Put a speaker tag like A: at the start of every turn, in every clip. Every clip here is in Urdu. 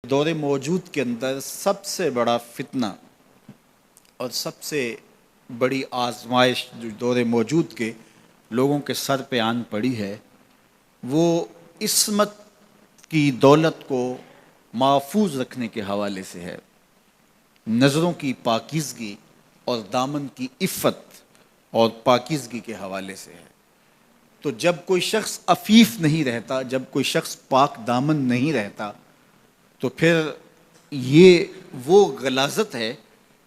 A: دور موجود کے اندر سب سے بڑا فتنہ اور سب سے بڑی آزمائش جو دور موجود کے لوگوں کے سر پہ آن پڑی ہے وہ عصمت کی دولت کو محفوظ رکھنے کے حوالے سے ہے، نظروں کی پاکیزگی اور دامن کی عفت اور پاکیزگی کے حوالے سے ہے۔ تو جب کوئی شخص عفیف نہیں رہتا، جب کوئی شخص پاک دامن نہیں رہتا، تو پھر یہ وہ غلاظت ہے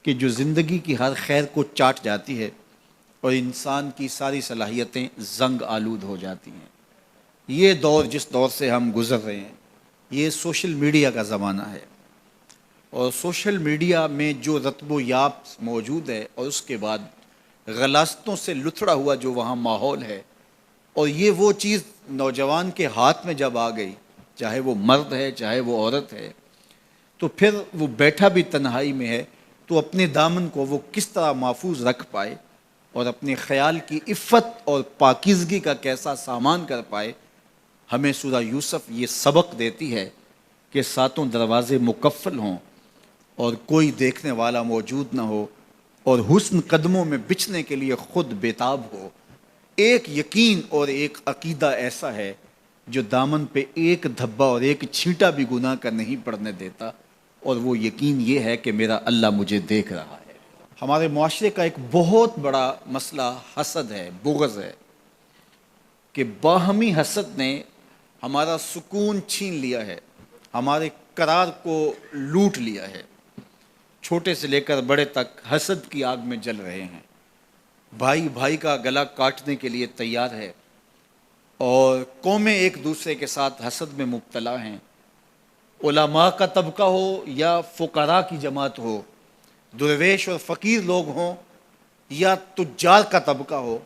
A: کہ جو زندگی کی ہر خیر کو چاٹ جاتی ہے اور انسان کی ساری صلاحیتیں زنگ آلود ہو جاتی ہیں۔ یہ دور جس دور سے ہم گزر رہے ہیں یہ سوشل میڈیا کا زمانہ ہے، اور سوشل میڈیا میں جو رتب و یاب موجود ہے اور اس کے بعد غلاظتوں سے لتھڑا ہوا جو وہاں ماحول ہے، اور یہ وہ چیز نوجوان کے ہاتھ میں جب آ گئی، چاہے وہ مرد ہے چاہے وہ عورت ہے، تو پھر وہ بیٹھا بھی تنہائی میں ہے تو اپنے دامن کو وہ کس طرح محفوظ رکھ پائے اور اپنے خیال کی عفت اور پاکیزگی کا کیسا سامان کر پائے۔ ہمیں سورہ یوسف یہ سبق دیتی ہے کہ ساتوں دروازے مقفل ہوں اور کوئی دیکھنے والا موجود نہ ہو اور حسن قدموں میں بچھنے کے لیے خود بیتاب ہو۔ ایک یقین اور ایک عقیدہ ایسا ہے جو دامن پہ ایک دھبا اور ایک چھینٹا بھی گناہ کا نہیں پڑنے دیتا، اور وہ یقین یہ ہے کہ میرا اللہ مجھے دیکھ رہا ہے۔ ہمارے معاشرے کا ایک بہت بڑا مسئلہ حسد ہے، بغض ہے، کہ باہمی حسد نے ہمارا سکون چھین لیا ہے، ہمارے قرار کو لوٹ لیا ہے۔ چھوٹے سے لے کر بڑے تک حسد کی آگ میں جل رہے ہیں، بھائی بھائی کا گلا کاٹنے کے لیے تیار ہے، اور قومیں ایک دوسرے کے ساتھ حسد میں مبتلا ہیں۔ علماء کا طبقہ ہو یا فقراء کی جماعت ہو، درویش اور فقیر لوگ ہوں یا تجار کا طبقہ ہو،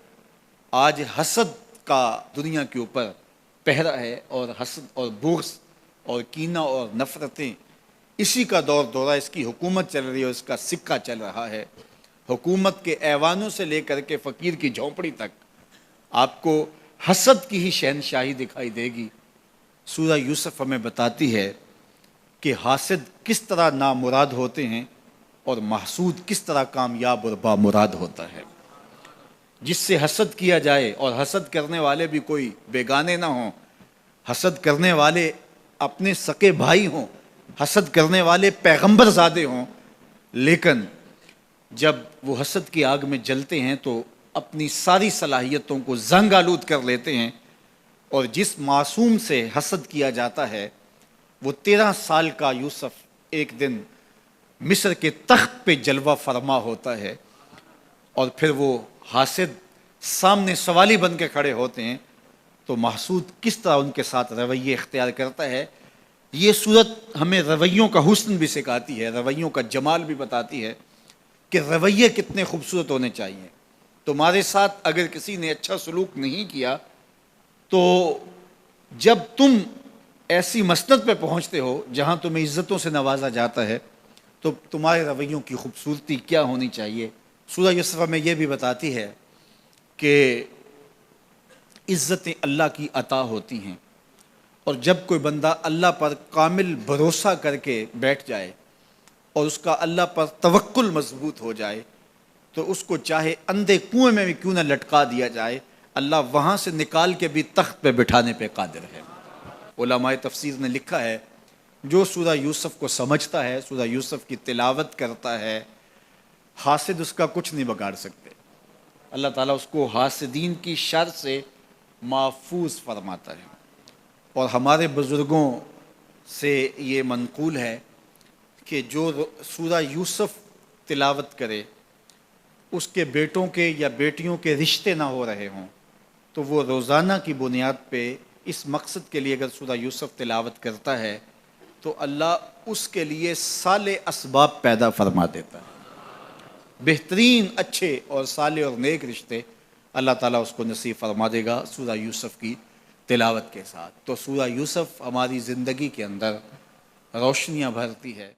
A: آج حسد کا دنیا کے اوپر پہرا ہے، اور حسد اور بغض اور کینہ اور نفرتیں اسی کا دور دورہ، اس کی حکومت چل رہی ہے، اس کا سکہ چل رہا ہے۔ حکومت کے ایوانوں سے لے کر کے فقیر کی جھونپڑی تک آپ کو حسد کی ہی شہنشاہی دکھائی دے گی۔ سورہ یوسف ہمیں بتاتی ہے کہ حاسد کس طرح نامراد ہوتے ہیں اور محسود کس طرح کامیاب اور بامراد ہوتا ہے۔ جس سے حسد کیا جائے اور حسد کرنے والے بھی کوئی بیگانے نہ ہوں، حسد کرنے والے اپنے سکے بھائی ہوں، حسد کرنے والے پیغمبر زادے ہوں، لیکن جب وہ حسد کی آگ میں جلتے ہیں تو اپنی ساری صلاحیتوں کو زنگ آلود کر لیتے ہیں، اور جس معصوم سے حسد کیا جاتا ہے وہ 13 سال کا یوسف ایک دن مصر کے تخت پہ جلوہ فرما ہوتا ہے، اور پھر وہ حاسد سامنے سوالی بن کے کھڑے ہوتے ہیں تو محسود کس طرح ان کے ساتھ رویے اختیار کرتا ہے۔ یہ صورت ہمیں رویوں کا حسن بھی سکھاتی ہے، رویوں کا جمال بھی بتاتی ہے کہ رویے کتنے خوبصورت ہونے چاہیے۔ تمہارے ساتھ اگر کسی نے اچھا سلوک نہیں کیا تو جب تم ایسی مسند پہ پہنچتے ہو جہاں تمہیں عزتوں سے نوازا جاتا ہے تو تمہارے رویوں کی خوبصورتی کیا ہونی چاہیے۔ سورہ یوسف میں یہ بھی بتاتی ہے کہ عزتیں اللہ کی عطا ہوتی ہیں، اور جب کوئی بندہ اللہ پر کامل بھروسہ کر کے بیٹھ جائے اور اس کا اللہ پر توکل مضبوط ہو جائے تو اس کو چاہے اندھے کنویں میں بھی کیوں نہ لٹکا دیا جائے، اللہ وہاں سے نکال کے بھی تخت پہ بٹھانے پہ قادر ہے۔ علماء تفسیر نے لکھا ہے جو سورہ یوسف کو سمجھتا ہے، سورہ یوسف کی تلاوت کرتا ہے، حاسد اس کا کچھ نہیں بگاڑ سکتے۔ اللہ تعالیٰ اس کو حاسدین کی شر سے محفوظ فرماتا ہے۔ اور ہمارے بزرگوں سے یہ منقول ہے کہ جو سورہ یوسف تلاوت کرے اس کے بیٹوں کے یا بیٹیوں کے رشتے نہ ہو رہے ہوں تو وہ روزانہ کی بنیاد پہ اس مقصد کے لیے اگر سورہ یوسف تلاوت کرتا ہے تو اللہ اس کے لیے صالح اسباب پیدا فرما دیتا ہے، بہترین اچھے اور صالح اور نیک رشتے اللہ تعالیٰ اس کو نصیب فرما دے گا سورہ یوسف کی تلاوت کے ساتھ۔ تو سورہ یوسف ہماری زندگی کے اندر روشنیاں بھرتی ہے۔